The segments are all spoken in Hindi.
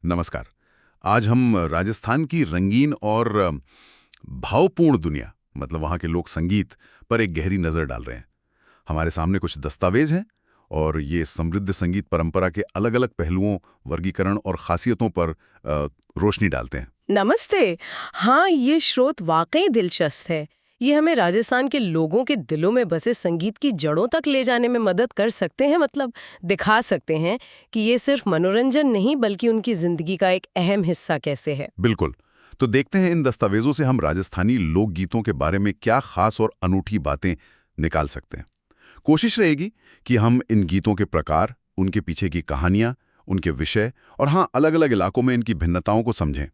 नमस्कार। आज हम राजस्थान की रंगीन और भावपूर्ण दुनिया मतलब वहाँ के लोक संगीत पर एक गहरी नज़र डाल रहे हैं। हमारे सामने कुछ दस्तावेज हैं और ये समृद्ध संगीत परंपरा के अलग-अलग पहलुओं, वर्गीकरण और खासियतों पर रोशनी डालते हैं। नमस्ते। हाँ, ये स्रोत वाकई दिलचस्प है। ये हमें राजस्थान के लोगों के दिलों में बसे संगीत की जड़ों तक ले जाने में मदद कर सकते हैं, मतलब दिखा सकते हैं कि ये सिर्फ मनोरंजन नहीं बल्कि उनकी जिंदगी का एक अहम हिस्सा कैसे है। बिल्कुल। तो देखते हैं इन दस्तावेजों से हम राजस्थानी लोकगीतों के बारे में क्या खास और अनूठी बातें निकाल सकते हैं। कोशिश रहेगी कि हम इन गीतों के प्रकार, उनके पीछे की कहानियां, उनके विषय और हाँ, अलग-अलग इलाकों में इनकी भिन्नताओं को समझें।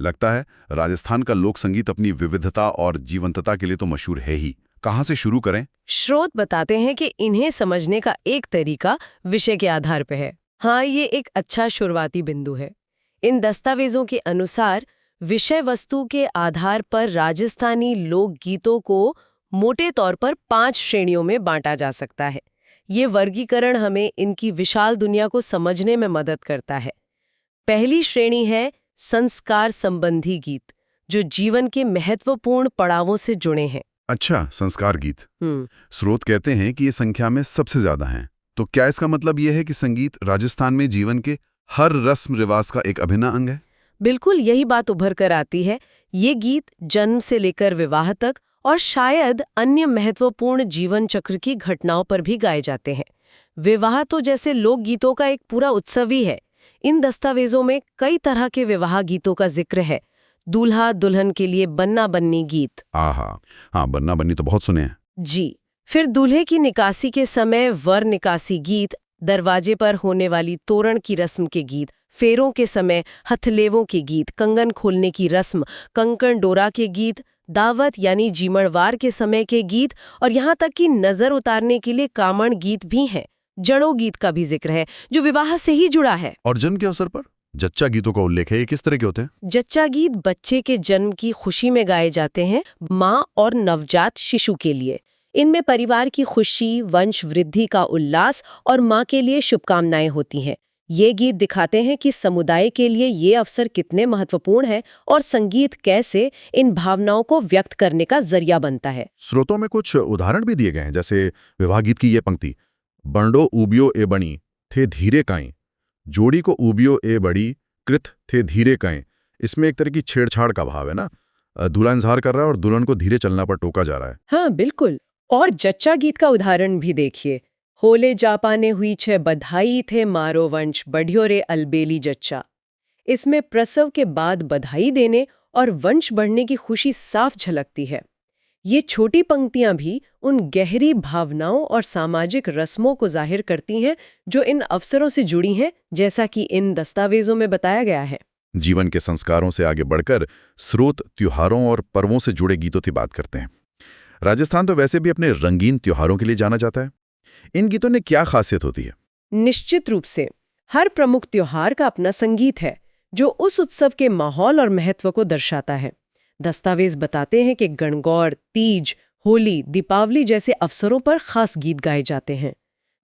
लगता है राजस्थान का लोक संगीत अपनी विविधता और जीवंतता के लिए तो मशहूर है ही। कहाँ से शुरू करें? स्रोत बताते हैं कि इन्हें समझने का एक तरीका विषय के आधार पर है। हाँ, ये एक अच्छा शुरुआती बिंदु है। इन दस्तावेजों के अनुसार विषय वस्तु के आधार पर राजस्थानी लोकगीतों को मोटे तौर पर 5 श्रेणियों में बांटा जा सकता है। ये वर्गीकरण हमें इनकी विशाल दुनिया को समझने में मदद करता है। पहली श्रेणी है संस्कार संबंधी गीत, जो जीवन के महत्वपूर्ण पड़ावों से जुड़े हैं। अच्छा, संस्कार गीत। स्रोत कहते हैं कि ये संख्या में सबसे ज्यादा हैं। तो क्या इसका मतलब ये है कि संगीत राजस्थान में जीवन के हर रस्म रिवाज का एक अभिन्न अंग है? बिल्कुल यही बात उभर कर आती है। ये गीत जन्म से लेकर विवाह तक और शायद अन्य महत्वपूर्ण जीवन चक्र की घटनाओं पर भी गाए जाते हैं। विवाह तो जैसे लोकगीतों का एक पूरा उत्सव ही है। इन दस्तावेजों में कई तरह के विवाह गीतों का जिक्र है। दूल्हा दुल्हन के लिए बन्ना बन्नी गीत। आहा, हाँ, बन्ना बन्नी तो बहुत सुने हैं। जी। फिर दूल्हे की निकासी के समय वर निकासी गीत, दरवाजे पर होने वाली तोरण की रस्म के गीत, फेरों के समय हथलेवों के गीत, कंगन खोलने की रस्म, कंकण डोरा के गीत, दावत यानी जीमड़वार के समय के गीत और यहाँ तक कि नजर उतारने के लिए कामण गीत भी हैं। जड़ों गीत का भी जिक्र है जो विवाह से ही जुड़ा है। और जन्म के अवसर पर जच्चा गीतों का उल्लेख है। ये किस तरह के होते हैं? जच्चा गीत बच्चे के जन्म की खुशी में गाए जाते हैं, माँ और नवजात शिशु के लिए। इनमें परिवार की खुशी, वंश वृद्धि का उल्लास और माँ के लिए शुभकामनाएं होती हैं। ये गीत दिखाते हैं कि समुदाय के लिए ये अवसर कितने महत्वपूर्ण है और संगीत कैसे इन भावनाओं को व्यक्त करने का जरिया बनता है। स्रोतों में कुछ उदाहरण भी दिए गए हैं, जैसे विवाह गीत की ये पंक्ति, बंडो उबियो ए बणी थे धीरे काएं, जोड़ी को उबियो ए बड़ी कृत थे धीरे काएं। इसमें एक तरह की छेड़छाड़ का भाव है ना। दूल्हा इंतजार कर रहा है और दुल्हन को धीरे चलना पर टोका जा रहा है। हाँ बिल्कुल। और जच्चा गीत का उदाहरण भी देखिए। होले जापाने हुई छे बधाई थे मारो वंश बढ़ियो रे अलबेली जच्चा। इसमें प्रसव के बाद बधाई देने और वंश बढ़ने की खुशी साफ झलकती है। ये छोटी पंक्तियां भी उन गहरी भावनाओं और सामाजिक रस्मों को जाहिर करती हैं जो इन अवसरों से जुड़ी हैं, जैसा कि इन दस्तावेजों में बताया गया है। जीवन के संस्कारों से आगे बढ़कर स्रोत त्योहारों और पर्वों से जुड़े गीतों की बात करते हैं। राजस्थान तो वैसे भी अपने रंगीन त्योहारों के लिए जाना जाता है। इन गीतों ने क्या खासियत होती है? निश्चित रूप से हर प्रमुख त्योहार का अपना संगीत है जो उस उत्सव के माहौल और महत्व को दर्शाता है। दस्तावेज बताते हैं कि गणगौर, तीज, होली, दीपावली जैसे अवसरों पर खास गीत गाए जाते हैं।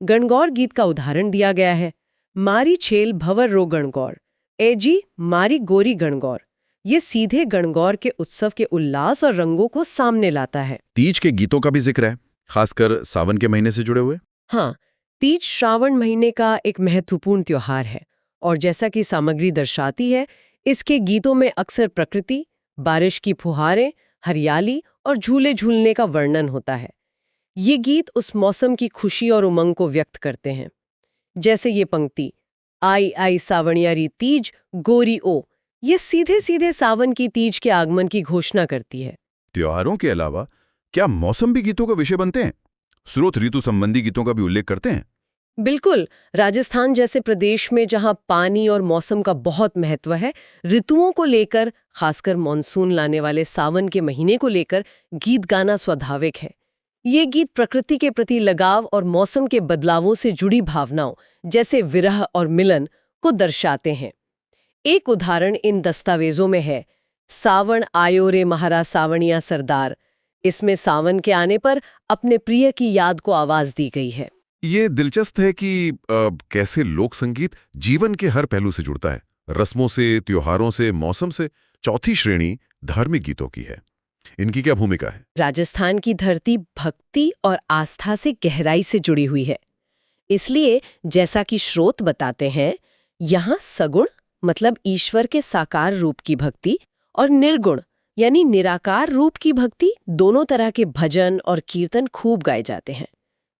गणगौर गीत का उदाहरण दिया गया है, मारी छेल भवर रो गणगौर, ए जी मारी गोरी गणगौर। ये सीधे गणगौर के उत्सव के उल्लास और रंगों को सामने लाता है। तीज के गीतों का भी जिक्र है, खासकर सावन के महीने से जुड़े हुए। हाँ, तीज श्रावण महीने का एक महत्वपूर्ण त्योहार है और जैसा कि सामग्री दर्शाती है, इसके गीतों में अक्सर प्रकृति, बारिश की फुहारें, हरियाली और झूले झूलने का वर्णन होता है। ये गीत उस मौसम की खुशी और उमंग को व्यक्त करते हैं। जैसे ये पंक्ति, आई आई सावणियारी तीज गोरी ओ, ये सीधे सीधे सावन की तीज के आगमन की घोषणा करती है। त्योहारों के अलावा क्या मौसम भी गीतों का विषय बनते हैं? स्रोत ऋतु संबंधी गीतों का भी उल्लेख करते हैं। बिल्कुल। राजस्थान जैसे प्रदेश में जहां पानी और मौसम का बहुत महत्व है, ऋतुओं को लेकर, खासकर मॉनसून लाने वाले सावन के महीने को लेकर गीत गाना स्वाभाविक है। ये गीत प्रकृति के प्रति लगाव और मौसम के बदलावों से जुड़ी भावनाओं जैसे विरह और मिलन को दर्शाते हैं। एक उदाहरण इन दस्तावेजों में है, सावन आयो रे महारा सावणिया सरदार। इसमें सावन के आने पर अपने प्रिय की याद को आवाज दी गई है। ये दिलचस्प है कि कैसे लोक संगीत जीवन के हर पहलू से जुड़ता है। रस्मों से, त्योहारों से, मौसम से। चौथी श्रेणी धार्मिक गीतों की है। इनकी क्या भूमिका है? राजस्थान की धरती भक्ति और आस्था से गहराई से जुड़ी हुई है। इसलिए जैसा कि स्रोत बताते हैं, यहाँ सगुण मतलब ईश्वर के साकार रूप की भक्ति और निर्गुण यानी निराकार रूप की भक्ति, दोनों तरह के भजन और कीर्तन खूब गाए जाते हैं।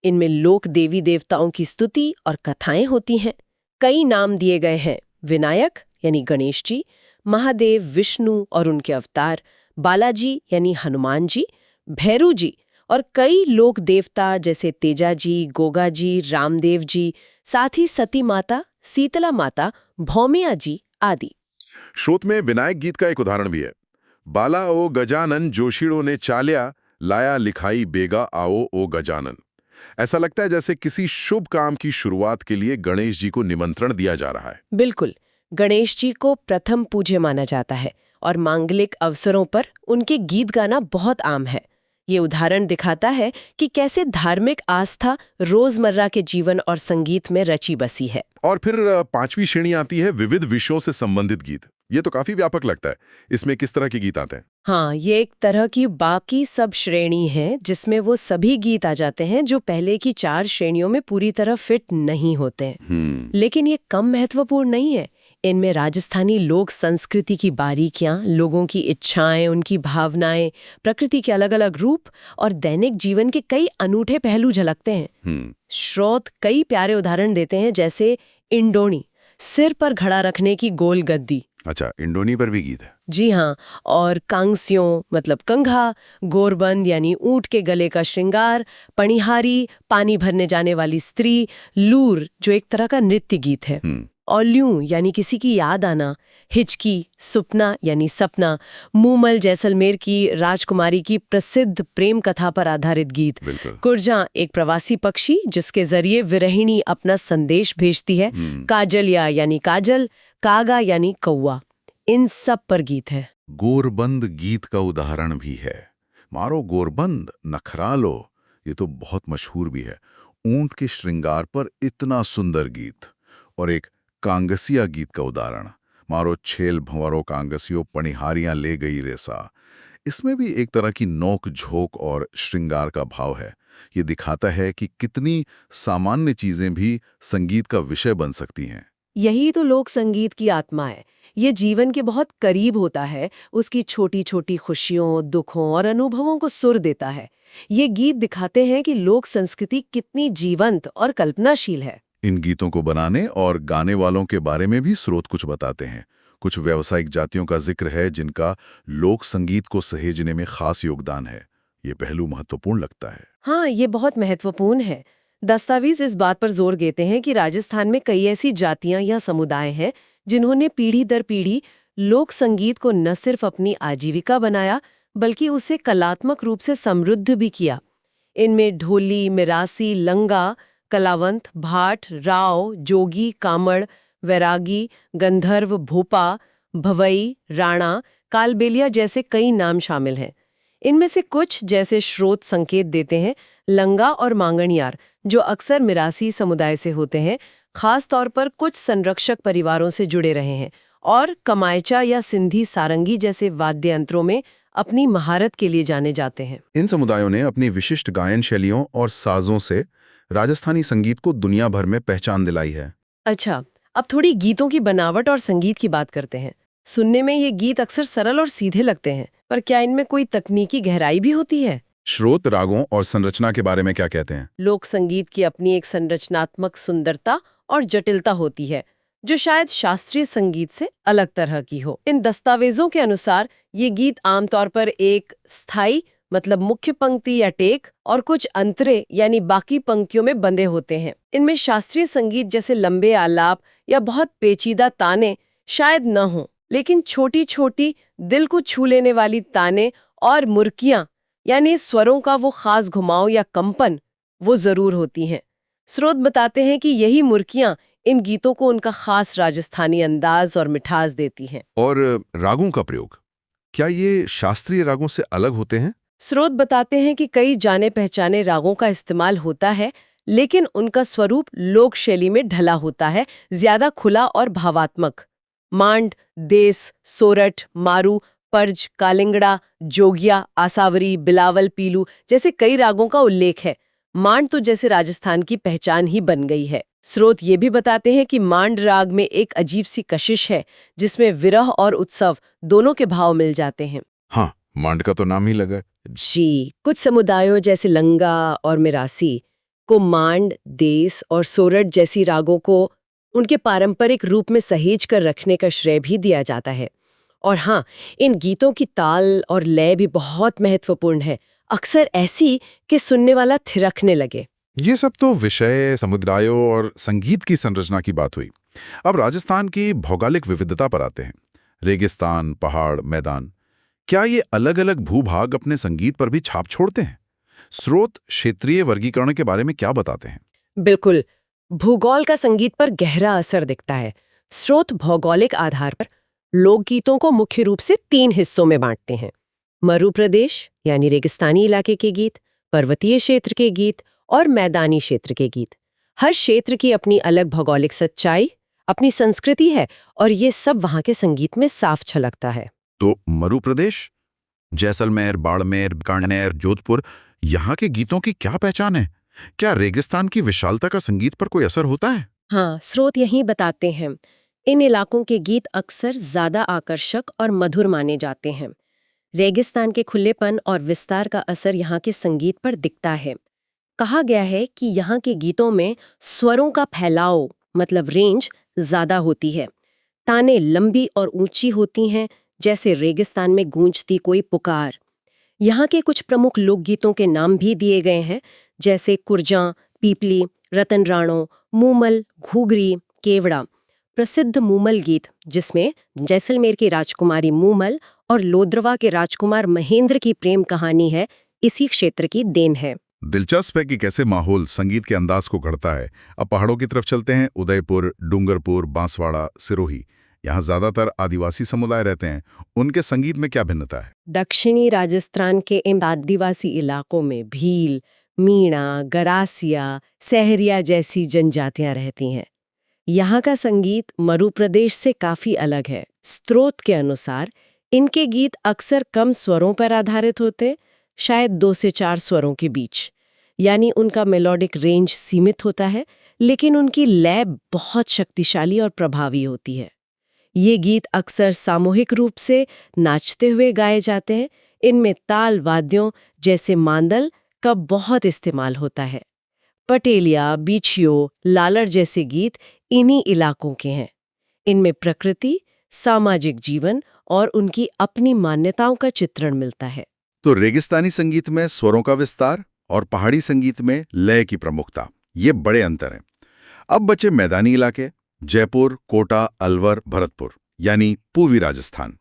इनमें लोक देवी देवताओं की स्तुति और कथाएं होती हैं। कई नाम दिए गए हैं: विनायक यानी गणेश जी, महादेव विष्णु और उनके अवतार, बालाजी यानी हनुमान जी, भैरू जी और कई लोक देवता जैसे तेजा जी, गोगा जी, रामदेव जी, साथ ही सती माता, शीतला माता, भौमिया जी आदि। श्रोत में विनायक गीत का एक उदाहरण भी है। बाला ओ गजानन जोशीड़ो ने चाल्या, लाया लिखाई बेगा आओ ओ गजानन। ऐसा लगता है जैसे किसी शुभ काम की शुरुआत के लिए गणेश जी को निमंत्रण दिया जा रहा है। बिल्कुल, गणेश जी को प्रथम पूज्य माना जाता है और मांगलिक अवसरों पर उनके गीत गाना बहुत आम है। ये उदाहरण दिखाता है कि कैसे धार्मिक आस्था रोजमर्रा के जीवन और संगीत में रची बसी है। और फिर पांचवी श्रेणी आती है विविध विषयों से संबंधित गीत। ये तो काफी व्यापक लगता है। इसमें किस तरह के गीत आते हैं? हाँ, ये एक तरह की बाकी सब श्रेणी है जिसमें वो सभी गीत आ जाते हैं जो पहले की 4 श्रेणियों में पूरी तरह फिट नहीं होते हैं। लेकिन ये कम महत्वपूर्ण नहीं है। इनमें राजस्थानी लोक संस्कृति की बारीकियां, लोगों की इच्छाएं, उनकी भावनाएं, प्रकृति के अलग-अलग रूप और दैनिक जीवन के कई अनूठे पहलू झलकते हैं। स्रोत कई प्यारे उदाहरण देते हैं, जैसे इंडोनी, सिर पर घड़ा रखने की गोल गद्दी। अच्छा, इंडोनी पर भी गीत है? जी हाँ, और कांस्यों मतलब कंघा, गोरबंद यानी ऊंट के गले का श्रृंगार, पणिहारी पानी भरने जाने वाली स्त्री, लूर जो एक तरह का नृत्य गीत है, औल्यूं यानी किसी की याद आना, हिचकी सुपना यानी सपना, मूमल जैसलमेर की राजकुमारी की प्रसिद्ध प्रेम कथा पर आधारित गीत, कुर्जा एक प्रवासी पक्षी जिसके जरिए विरहिणी अपना संदेश भेजती है, काजलिया यानी काजल, कागा यानी कौआ, इन सब पर गीत है। गोरबंद गीत का उदाहरण भी है। मारो गोरबंद नखरालो, ये तो बहुत मशहूर भी है। ऊंट के श्रृंगार पर इतना सुंदर गीत। और एक कांगसिया गीत का उदाहरण, मारो छेल भंवरो कांगसियो पणिहारियां ले गई रेसा। इसमें भी एक तरह की नोक झोंक और श्रृंगार का भाव है। ये दिखाता है कि कितनी सामान्य चीजें भी संगीत का विषय बन सकती हैं। यही तो लोक संगीत की आत्मा है। ये जीवन के बहुत करीब होता है, उसकी छोटी छोटी खुशियों, दुखों और अनुभवों को सुर देता है। ये गीत दिखाते हैं कि लोक संस्कृति कितनी जीवंत और कल्पनाशील है। इन गीतों को बनाने और गाने वालों के बारे में भी स्रोत कुछ बताते हैं। कुछ व्यावसायिक जातियों का जिक्र है जिनका लोक संगीत को सहेजने में खास योगदान है। ये पहलू महत्वपूर्ण लगता है। हाँ, ये बहुत महत्वपूर्ण है। दस्तावेज इस बात पर जोर देते हैं कि राजस्थान में कई ऐसी जातियां या समुदाय हैं जिन्होंने पीढ़ी दर पीढ़ी लोक संगीत को न सिर्फ अपनी आजीविका बनाया, बल्कि उसे कलात्मक रूप से समृद्ध भी किया। इनमें ढोली, मिरासी, लंगा, कलावंत, भाट, राव, जोगी, कामड़, वैरागी, गंधर्व, भोपा, भवई, राणा, कालबेलिया जैसे कई नाम शामिल हैं। इनमें से कुछ, जैसे स्रोत संकेत देते हैं, लंगा और मांगणियार, जो अक्सर मिरासी समुदाय से होते हैं, खास तौर पर कुछ संरक्षक परिवारों से जुड़े रहे हैं, और कमायचा या सिंधी सारंगी जैसे वाद्य यंत्रों में अपनी महारत के लिए जाने जाते हैं। इन समुदायों ने अपनी विशिष्ट गायन शैलियों और साजों से राजस्थानी संगीत को दुनिया भर में पहचान दिलाई है। अच्छा, अब थोड़ी गीतों की बनावट और संगीत की बात करते हैं। सुनने में ये गीत अक्सर सरल और सीधे लगते हैं, पर क्या इनमें कोई तकनीकी गहराई भी होती है? श्रोत रागों और संरचना के बारे में क्या कहते हैं? लोक संगीत की अपनी एक संरचनात्मक सुंदरता और जटिलता होती है, जो शायद शास्त्रीय संगीत से अलग तरह की हो। इन दस्तावेजों के अनुसार ये गीत आमतौर पर एक स्थायी मतलब मुख्य पंक्ति या टेक और कुछ अंतरे यानी बाकी पंक्तियों में बंधे होते हैं। इनमें शास्त्रीय संगीत जैसे लंबे आलाप या बहुत पेचीदा ताने शायद न हो, लेकिन छोटी छोटी दिल को छू लेने वाली ताने और मुर्कियां यानी स्वरों का वो खास घुमाव या कंपन वो जरूर होती हैं। स्रोत बताते हैं कि यही मुर्कियां इन गीतों को उनका खास राजस्थानी अंदाज और मिठास देती हैं। और रागों का प्रयोग, क्या ये शास्त्रीय रागों से अलग होते हैं? स्रोत बताते हैं कि कई जाने पहचाने रागों का इस्तेमाल होता है, लेकिन उनका स्वरूप लोक शैली में ढला होता है, ज्यादा खुला और भावात्मक। मांड, देस, सोरठ, मारू, पर्ज, कालिंगड़ा, जोगिया, आसावरी, बिलावल, पीलू जैसे कई रागों का उल्लेख है। मांड तो जैसे राजस्थान की पहचान ही बन गई है। स्रोत ये भी बताते हैं कि मांड राग में एक अजीब सी कशिश है, जिसमें विरह और उत्सव दोनों के भाव मिल जाते हैं। हाँ, मांड का तो नाम ही लगा। जी, कुछ समुदायों जैसे लंगा और मिरासी को मांड, देस और सोरठ जैसी रागों को उनके पारंपरिक रूप में सहेज कर रखने का श्रेय भी दिया जाता है। और हाँ, इन गीतों की ताल और लय भी बहुत महत्वपूर्ण है, अक्सर ऐसी कि सुनने वाला थिरकने लगे। ये सब तो विषय, समुदायों और संगीत की संरचना की बात हुई। अब राजस्थान की भौगोलिक विविधता पर आते हैं। रेगिस्तान, पहाड़, मैदान, क्या ये अलग-अलग भूभाग अपने संगीत पर भी छाप छोड़ते हैं? स्रोत क्षेत्रीय वर्गीकरण के बारे में क्या बताते हैं? बिल्कुल, भूगोल का संगीत पर गहरा असर दिखता है। स्रोत भौगोलिक आधार पर लोकगीतों को मुख्य रूप से 3 हिस्सों में बांटते हैं। मरु प्रदेश यानी रेगिस्तानी इलाके के गीत, पर्वतीय क्षेत्र के गीत और मैदानी क्षेत्र के गीत। हर क्षेत्र की अपनी अलग भौगोलिक सच्चाई, अपनी संस्कृति है और ये सब वहाँ के संगीत में साफ झलकता है। तो मरु प्रदेश, जैसलमेर, बाड़मेर, बीकानेर, जोधपुर, यहाँ के गीतों की क्या पहचान है? क्या रेगिस्तान की विशालता का संगीत पर कोई असर होता है? हाँ, स्रोत यही बताते हैं। इन इलाकों के गीत अक्सर ज्यादा आकर्षक और मधुर माने जाते हैं। रेगिस्तान के खुलेपन और विस्तार का असर यहाँ के संगीत पर दिखता है। कहा गया है कि यहाँ के गीतों में स्वरों का फैलाव मतलब रेंज ज्यादा होती है। तानें लंबी और ऊंची होती हैं, जैसे रेगिस्तान में गूंजती कोई पुकार। यहाँ के कुछ प्रमुख लोकगीतों के नाम भी दिए गए हैं, जैसे कुरजां, पीपली, रतन राणो, मूमल, घूघरी, केवड़ा। प्रसिद्ध मूमल गीत, जिसमें जैसलमेर की राजकुमारी मूमल और लोद्रवा के राजकुमार महेंद्र की प्रेम कहानी है, इसी क्षेत्र की देन है। दिलचस्प है कि कैसे माहौल संगीत के अंदाज को घड़ता है। अब पहाड़ों की तरफ चलते हैं। उदयपुर, डूंगरपुर, बांसवाड़ा, सिरोही, यहाँ ज्यादातर आदिवासी समुदाय रहते हैं। उनके संगीत में क्या भिन्नता है? दक्षिणी राजस्थान के इन आदिवासी इलाकों में भील, मीणा, गरासिया, सहरिया जैसी जनजातियां रहती हैं। यहाँ का संगीत मरु प्रदेश से काफी अलग है। स्रोत के अनुसार इनके गीत अक्सर कम स्वरों पर आधारित होते, शायद 2 से 4 स्वरों के बीच। यानी उनका मेलोडिक रेंज सीमित होता है, लेकिन उनकी लय बहुत शक्तिशाली और प्रभावी होती है। ये गीत अक्सर सामूहिक रूप से नाचते हुए गाए जाते हैं। इनमें ताल वाद्यों जैसे मांदल का बहुत इस्तेमाल होता है। पटेलिया, बीछियो, लालड़ जैसे गीत इन्हीं इलाकों के हैं। इनमें प्रकृति, सामाजिक जीवन और उनकी अपनी मान्यताओं का चित्रण मिलता है। तो रेगिस्तानी संगीत में स्वरों का विस्तार और पहाड़ी संगीत में लय की प्रमुखता, ये बड़े अंतर हैं। अब बचे मैदानी इलाके, जयपुर, कोटा, अलवर, भरतपुर, यानी पूर्वी राजस्थान।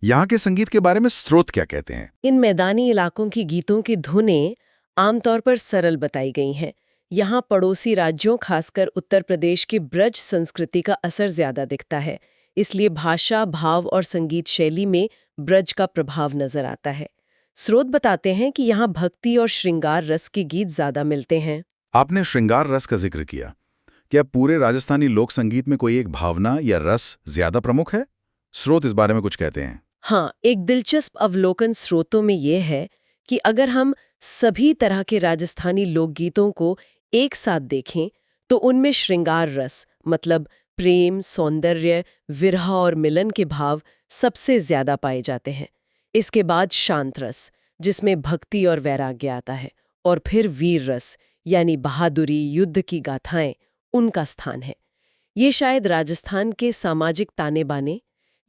यहाँ के संगीत के बारे में स्रोत क्या कहते हैं? इन मैदानी इलाकों की गीतों की धुनें आमतौर पर सरल बताई गई हैं। यहाँ पड़ोसी राज्यों, खासकर उत्तर प्रदेश की ब्रज संस्कृति का असर ज्यादा दिखता है। इसलिए भाषा, भाव और संगीत शैली में ब्रज का प्रभाव नजर आता है। स्रोत बताते हैं कि यहाँ भक्ति और श्रृंगार रस के गीत ज्यादा मिलते हैं। आपने श्रृंगार रस का जिक्र किया। क्या पूरे राजस्थानी लोक संगीत में कोई एक भावना या रस ज्यादा प्रमुख है? स्रोत इस बारे में कुछ कहते हैं। हाँ, एक दिलचस्प अवलोकन स्रोतों में ये है कि अगर हम सभी तरह के राजस्थानी लोकगीतों को एक साथ देखें, तो उनमें श्रृंगार रस मतलब प्रेम, सौंदर्य, विरह और मिलन के भाव सबसे ज्यादा पाए जाते हैं। इसके बाद शांत रस, जिसमें भक्ति और वैराग्य आता है, और फिर वीर रस यानी बहादुरी, युद्ध की गाथाएं, उनका स्थान है। ये शायद राजस्थान के सामाजिक ताने बाने,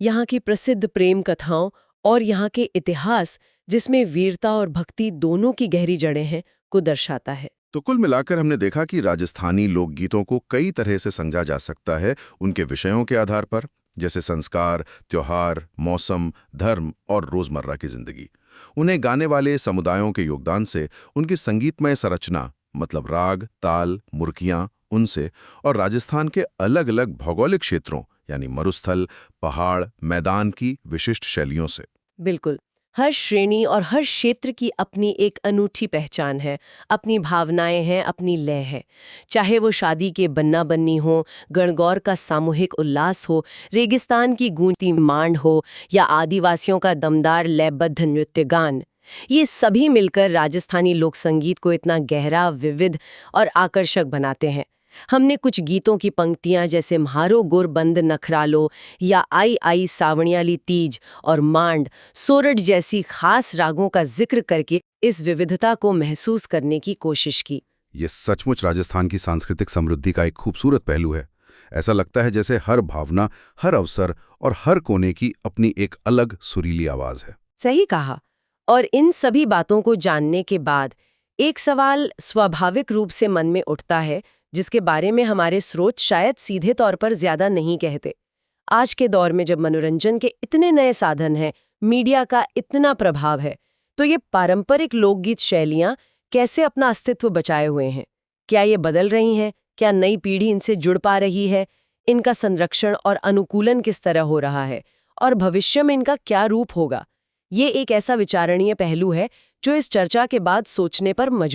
यहाँ की प्रसिद्ध प्रेम कथाओं और यहाँ के इतिहास, जिसमें वीरता और भक्ति दोनों की गहरी जड़ें हैं, को दर्शाता है। तो कुल मिलाकर हमने देखा कि राजस्थानी लोकगीतों को कई तरह से समझा जा सकता है, उनके विषयों के आधार पर, जैसे संस्कार, त्योहार, मौसम, धर्म और रोजमर्रा की जिंदगी। उन्हें गाने वाले समुदायों के योगदान से उनकी संगीतमय संरचना मतलब राग, ताल, मुर्कियां, उनसे और राजस्थान के अलग अलग भौगोलिक क्षेत्रों यानी मरुस्थल, पहाड़, मैदान की विशिष्ट शैलियों से। बिल्कुल, हर श्रेणी और हर क्षेत्र की अपनी एक अनूठी पहचान है, अपनी भावनाएं हैं, अपनी लय है। चाहे वो शादी के बन्ना बन्नी हो, गणगौर का सामूहिक उल्लास हो, रेगिस्तान की गूंजती मांड हो या आदिवासियों का दमदार लयबद्ध नृत्य गान, ये सभी मिलकर राजस्थानी लोक संगीत को इतना गहरा, विविध और आकर्षक बनाते हैं। हमने कुछ गीतों की पंक्तियां जैसे म्हारो गुर बंद नखरालो या आई आई सावणियाली तीज और मांड, सोरठ जैसी खास रागों का जिक्र करके इस विविधता को महसूस करने की कोशिश की। ये सचमुच राजस्थान की सांस्कृतिक समृद्धि का एक खूबसूरत पहलू है। ऐसा लगता है जैसे हर भावना, हर अवसर और हर कोने की अपनी एक अलग सुरीली आवाज है। सही कहा। और इन सभी बातों को जानने के बाद एक सवाल स्वाभाविक रूप से मन में उठता है, जिसके बारे में हमारे स्रोत शायद सीधे तौर पर ज्यादा नहीं कहते। आज के दौर में जब मनोरंजन के इतने नए साधन हैं, मीडिया का इतना प्रभाव है, तो ये पारंपरिक लोकगीत शैलियां कैसे अपना अस्तित्व बचाए हुए हैं? क्या ये बदल रही हैं? क्या नई पीढ़ी इनसे जुड़ पा रही है? इनका संरक्षण और अनुकूलन किस तरह हो रहा है? और भविष्य में इनका क्या रूप होगा? ये एक ऐसा विचारणीय पहलू है जो इस चर्चा के बाद सोचने पर मजबूर